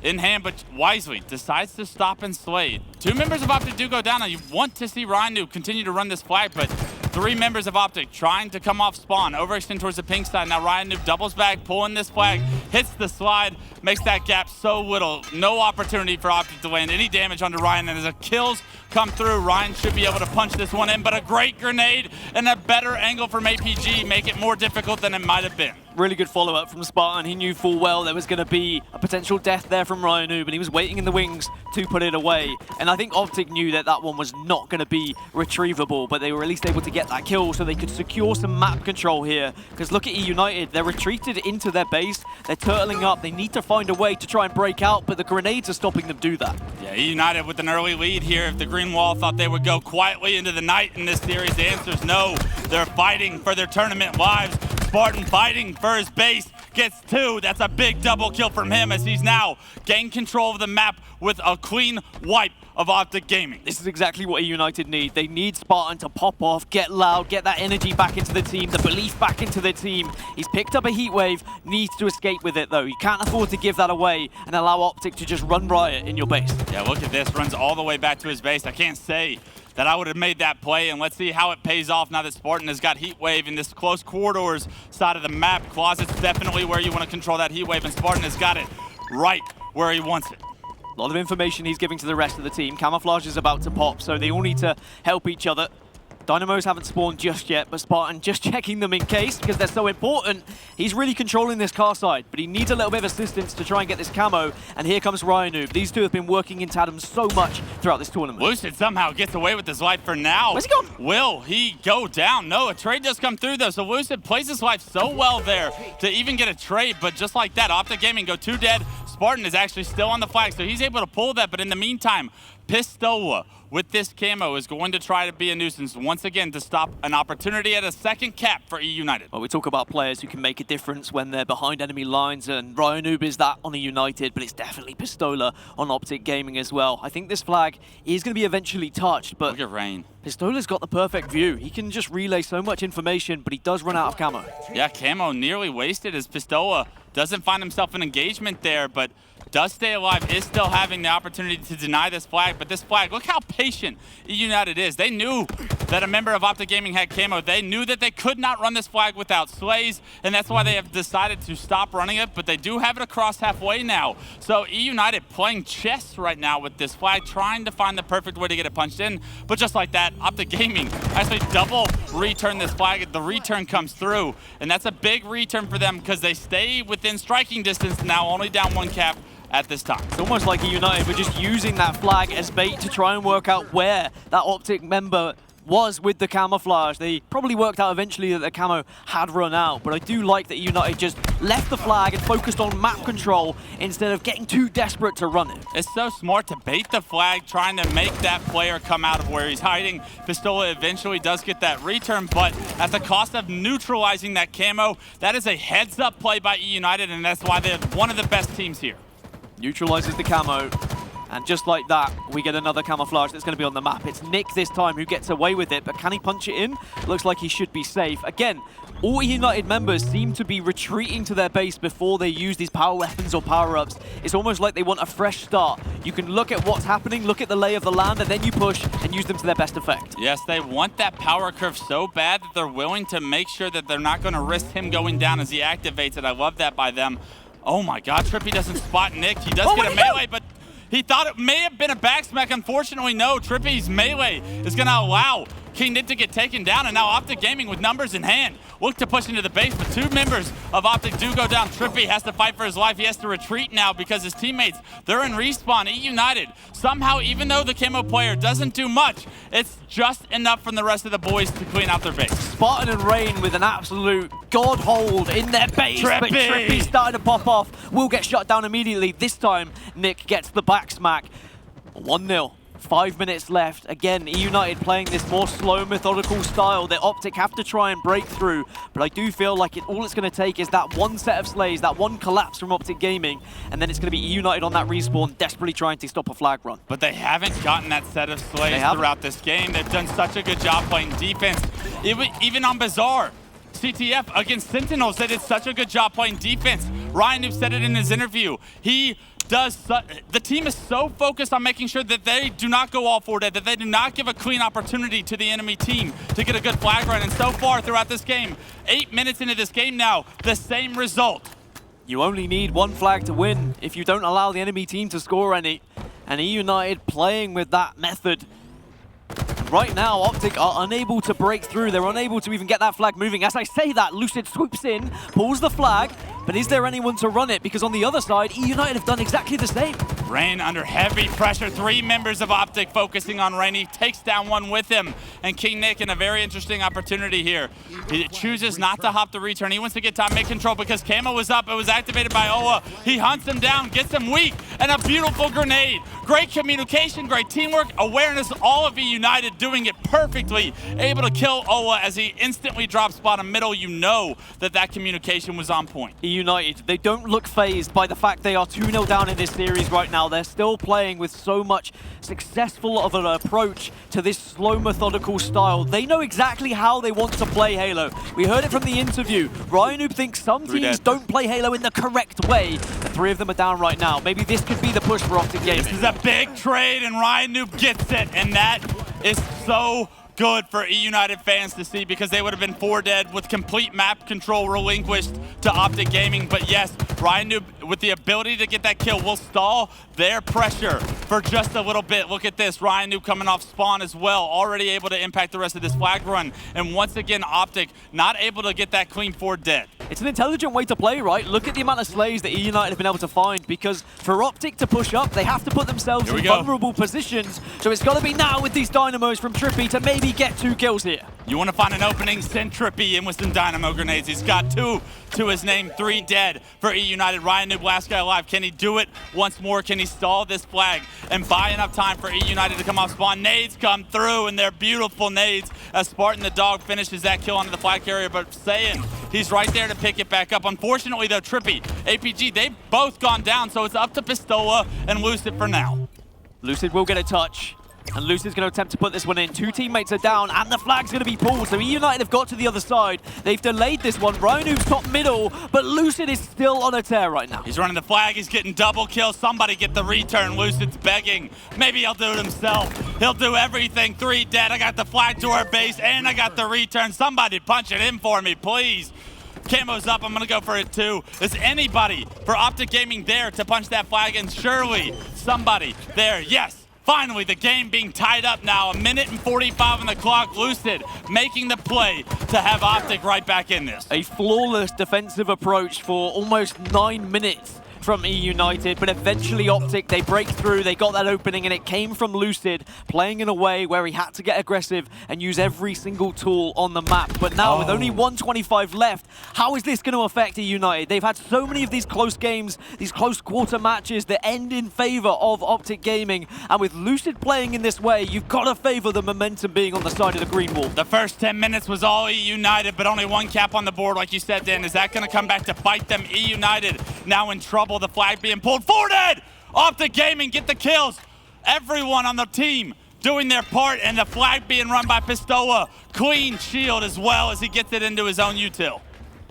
in hand, but wisely decides to stop and slay. 2 members of Optic do go down, and you want to see RyaNoob continue to run this flag, but 3 members of Optic trying to come off spawn, overextend towards the pink side. Now RyaNoob doubles back, pulling this flag, hits the slide, makes that gap so little. No opportunity for Optic to land any damage onto Ryan, and as the kills come through, Ryan should be able to punch this one in, but a great grenade and a better angle from APG make it more difficult than it might have been. Really good follow-up from Spartan. He knew full well there was going to be a potential death there from RyaNoob, and he was waiting in the wings to put it away. And I think Optic knew that that one was not going to be retrievable, but they were at least able to get that kill so they could secure some map control here. Because look at eUnited, they're retreated into their base, they're turtling up, they need to find a way to try and break out, but the grenades are stopping them do that. Yeah, eUnited with an early lead here. If the Green Wall thought they would go quietly into the night in this series, the answer is no. They're fighting for their tournament lives. Spartan fighting for his base, gets 2. That's a big double kill from him as he's now gained control of the map with a clean wipe of Optic Gaming. This is exactly what eUnited need. They need Spartan to pop off, get loud, get that energy back into the team, the belief back into the team. He's picked up a heat wave, needs to escape with it though. You can't afford to give that away and allow Optic to just run riot in your base. Yeah, look at this, runs all the way back to his base. I can't say that I would have made that play, and let's see how it pays off now that Spartan has got Heat Wave in this close corridors side of the map. Closet's definitely where you want to control that Heat Wave, and Spartan has got it right where he wants it. A lot of information he's giving to the rest of the team. Camouflage is about to pop, so they all need to help each other. Dynamos haven't spawned just yet, but Spartan just checking them in case, because they're so important. He's really controlling this car side, but he needs a little bit of assistance to try and get this camo, and here comes RyaNoob. These two have been working in tandem so much throughout this tournament. Lucid somehow gets away with his life for now. Where's he going? Will he go down? No, a trade does come through though, so Lucid plays his life so well there to even get a trade, but just like that, Optic Gaming go 2 dead. Spartan is actually still on the flag, so he's able to pull that, but in the meantime, Pistola with this camo is going to try to be a nuisance once again to stop an opportunity at a second cap for eUnited. Well, we talk about players who can make a difference when they're behind enemy lines, and RyaNoob is that on eUnited, but it's definitely Pistola on Optic Gaming as well. I think this flag is going to be eventually touched, but Look at Rayne. Pistola's got the perfect view. He can just relay so much information, but he does run out of camo. Yeah, camo nearly wasted as Pistola doesn't find himself an engagement there, but does stay alive, is still having the opportunity to deny this flag. But this flag, look how patient eUnited is. They knew that a member of Optic Gaming had camo. They knew that they could not run this flag without slays, and that's why they have decided to stop running it, but they do have it across halfway now. So eUnited playing chess right now with this flag, trying to find the perfect way to get it punched in. But just like that, Optic Gaming actually double return this flag. The return comes through, and that's a big return for them because they stay within striking distance now, only down 1 cap at this time. It's almost like eUnited were just using that flag as bait to try and work out where that Optic member was with the camouflage. They probably worked out eventually that the camo had run out, but I do like that eUnited just left the flag and focused on map control instead of getting too desperate to run it. It's so smart to bait the flag, trying to make that player come out of where he's hiding. Pistola eventually does get that return, but at the cost of neutralizing that camo, that is a heads-up play by eUnited, and that's why they're one of the best teams here. Neutralizes the camo, and just like that, we get another camouflage that's going to be on the map. It's Nick this time who gets away with it, but can he punch it in? Looks like he should be safe. Again, all eUnited members seem to be retreating to their base before they use these power weapons or power-ups. It's almost like they want a fresh start. You can look at what's happening, look at the lay of the land, and then you push and use them to their best effect. Yes, they want that power curve so bad that they're willing to make sure that they're not going to risk him going down as he activates it. I love that by them. Oh my God, TriPPPeY doesn't spot Nick. He does get a melee, but he thought it may have been a back smack. Unfortunately, no. TriPPPeY's melee is going to allow KingNick to get taken down, and now Optic Gaming with numbers in hand look to push into the base, but 2 members of Optic do go down. TriPPPeY has to fight for his life. He has to retreat now because his teammates, they're in respawn. eUnited, somehow, even though the camo player doesn't do much, it's just enough from the rest of the boys to clean out their base. Spartan and Rayne with an absolute god hold in their base, but TriPPPeY's starting to pop off. Will get shut down immediately. This time, Nick gets the back smack. 1-0. 5 minutes left. Again, eUnited playing this more slow, methodical style that Optic have to try and break through. But I do feel like all it's going to take is that one set of slays, that one collapse from Optic Gaming, and then it's going to be eUnited on that respawn, desperately trying to stop a flag run. But they haven't gotten that set of slays throughout this game. They've done such a good job playing defense. Even on Bazaar, CTF against Sentinels, they did such a good job playing defense. RyaNoob said it in his interview. The team is so focused on making sure that they do not go all 4 dead, that they do not give a clean opportunity to the enemy team to get a good flag run. And so far throughout this game, 8 minutes into this game now, the same result. You only need 1 flag to win if you don't allow the enemy team to score any. And eUnited playing with that method. Right now, Optic are unable to break through. They're unable to even get that flag moving. As I say that, Lucid swoops in, pulls the flag, but is there anyone to run it? Because on the other side, eUnited have done exactly the same. Rayne under heavy pressure. 3 members of Optic focusing on Rayne. He takes down 1 with him. And KingNick in a very interesting opportunity here. He chooses not to hop the return. He wants to get top mid control because camo was up. It was activated by Oa. He hunts him down, gets him weak, and a beautiful grenade. Great communication, great teamwork, awareness, all of eUnited doing it perfectly. Able to kill Oa as he instantly drops bottom middle. You know that communication was on point. eUnited, they don't look phased by the fact they are 2-0 down in this series right now. They're still playing with so much successful of an approach to this slow, methodical style. They know exactly how they want to play Halo. We heard it from the interview. RyaNoob thinks some teams don't play Halo in the correct way. The 3 of them are down right now. Maybe this could be the push for Optic Gaming. This is a big trade, and RyaNoob gets it, and that is so good for eUnited fans to see because they would have been 4 dead with complete map control relinquished to Optic Gaming. But yes, RyaNoob with the ability to get that kill will stall their pressure for just a little bit. Look at this, RyaNoob coming off spawn as well, already able to impact the rest of this flag run. And once again, Optic not able to get that clean 4 dead. It's an intelligent way to play, right? Look at the amount of slays that eUnited have been able to find, because for Optic to push up, they have to put themselves in vulnerable positions. So it's got to be now with these dynamos from TriPPPeY to maybe get 2 kills here. You want to find an opening, send TriPPPeY in with some dynamo grenades. He's got 2 to his name, 3 dead for eUnited. RyaNoob, last guy alive. Can he do it once more? Can he stall this flag and buy enough time for eUnited to come off spawn? Nades come through, and they're beautiful nades as Spartan the dog finishes that kill onto the flag carrier, but saying he's right there to pick it back up. Unfortunately, though, TriPPPeY, APG, they've both gone down, so it's up to Pistola and Lucid for now. Lucid will get a touch, and Lucid's going to attempt to put this one in. 2 teammates are down, and the flag's going to be pulled. So eUnited have got to the other side. They've delayed this one. RyaNoob's top middle, but Lucid is still on a tear right now. He's running the flag. He's getting double kills. Somebody get the return. Lucid's begging. Maybe he'll do it himself. He'll do everything. 3 dead. I got the flag to our base, and I got the return. Somebody punch it in for me, please. Camo's up. I'm going to go for it too. Is anybody for Optic Gaming there to punch that flag in? Surely somebody there. Yes. Finally, the game being tied up now. 1 minute and 45 on the clock. Lucid making the play to have Optic right back in this. A flawless defensive approach for almost 9 minutes from eUnited, but eventually Optic, they break through, they got that opening, and it came from Lucid playing in a way where he had to get aggressive and use every single tool on the map. But now with only 125 left, how is this going to affect eUnited? They've had so many of these close games, these close quarter matches that end in favor of Optic Gaming, and with Lucid playing in this way, you've got to favor the momentum being on the side of the green wall. The first 10 minutes was all eUnited, but only 1 cap on the board, like you said, Dan. Is that going to come back to bite them? eUnited now in trouble. The flag being pulled. 4 dead! Optic Gaming get the kills. Everyone on the team doing their part, and the flag being run by Pistola. Clean shield as well as he gets it into his own util.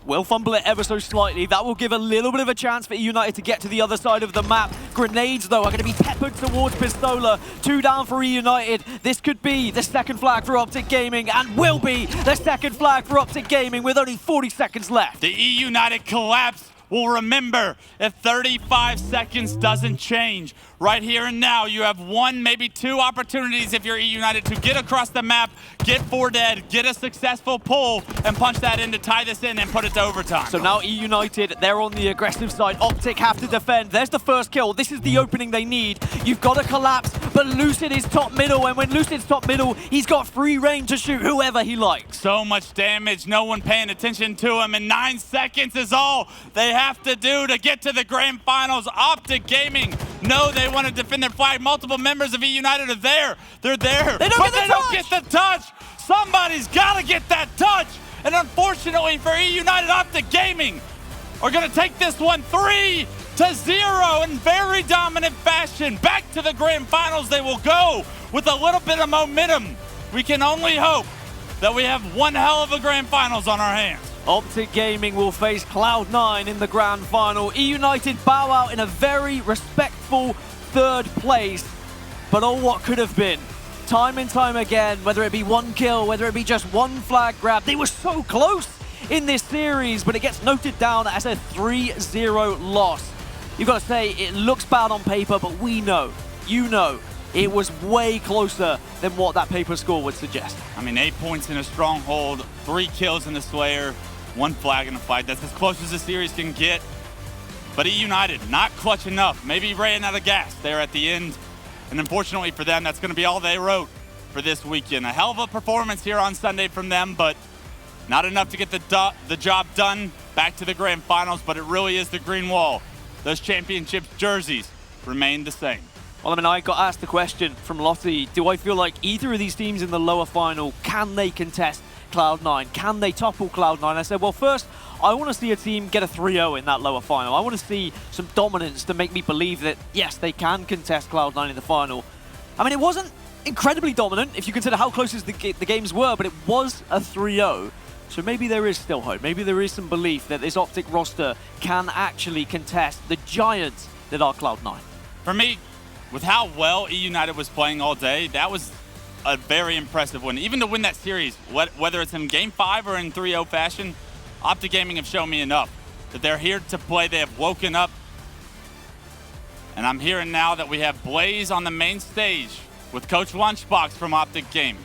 Will fumble it ever so slightly. That will give a little bit of a chance for eUnited to get to the other side of the map. Grenades, though, are going to be peppered towards Pistola. 2 down for eUnited. This could be the 2nd flag for Optic Gaming, and will be the 2nd flag for Optic Gaming with only 40 seconds left. The eUnited collapse will remember if 35 seconds doesn't change. Right here and now, you have 1, maybe 2 opportunities if you're eUnited to get across the map, get 4 dead, get a successful pull, and punch that in to tie this in and put it to overtime. So now eUnited, they're on the aggressive side. Optic have to defend. There's the first kill. This is the opening they need. You've got to collapse, but Lucid is top middle, and when Lucid's top middle, he's got free reign to shoot whoever he likes. So much damage, no one paying attention to him, and 9 seconds is all they have to do to get to the grand finals. Optic Gaming know they want to defend their flag. Multiple members of eUnited are there. They're there, but they don't get the touch. Somebody's got to get that touch. And unfortunately for eUnited, Optic Gaming are going to take this one 3-0 in very dominant fashion. Back to the grand finals they will go with a little bit of momentum. We can only hope that we have one hell of a grand finals on our hands. Optic Gaming will face Cloud9 in the grand final. eUnited bow out in a very respectful 3rd place. But oh, what could have been. Time and time again, whether it be 1 kill, whether it be just 1 flag grab, they were so close in this series, but it gets noted down as a 3-0 loss. You've got to say, it looks bad on paper, but we know, you know, it was way closer than what that paper score would suggest. I mean, 8 points in a Stronghold, 3 kills in the Slayer, 1 flag in the fight. That's as close as the series can get. But eUnited, not clutch enough. Maybe ran out of gas there at the end. And unfortunately for them, that's going to be all they wrote for this weekend. A hell of a performance here on Sunday from them, but not enough to get the job done. Back to the grand finals, but it really is the green wall. Those championship jerseys remain the same. Well, I mean, I got asked the question from Lottie, do I feel like either of these teams in the lower final, can they contest Cloud9? Can they topple Cloud9? I said, well, first, I want to see a team get a 3-0 in that lower final. I want to see some dominance to make me believe that, yes, they can contest Cloud9 in the final. I mean, it wasn't incredibly dominant if you consider how close the games were, but it was a 3-0. So maybe there is still hope. Maybe there is some belief that this Optic roster can actually contest the giants that are Cloud9. For me, with how well eUnited was playing all day, that was a very impressive win. Even to win that series, whether it's in Game 5 or in 3-0 fashion, Optic Gaming have shown me enough that they're here to play. They have woken up. And I'm hearing now that we have Blaze on the main stage with Coach Lunchbox from Optic Gaming.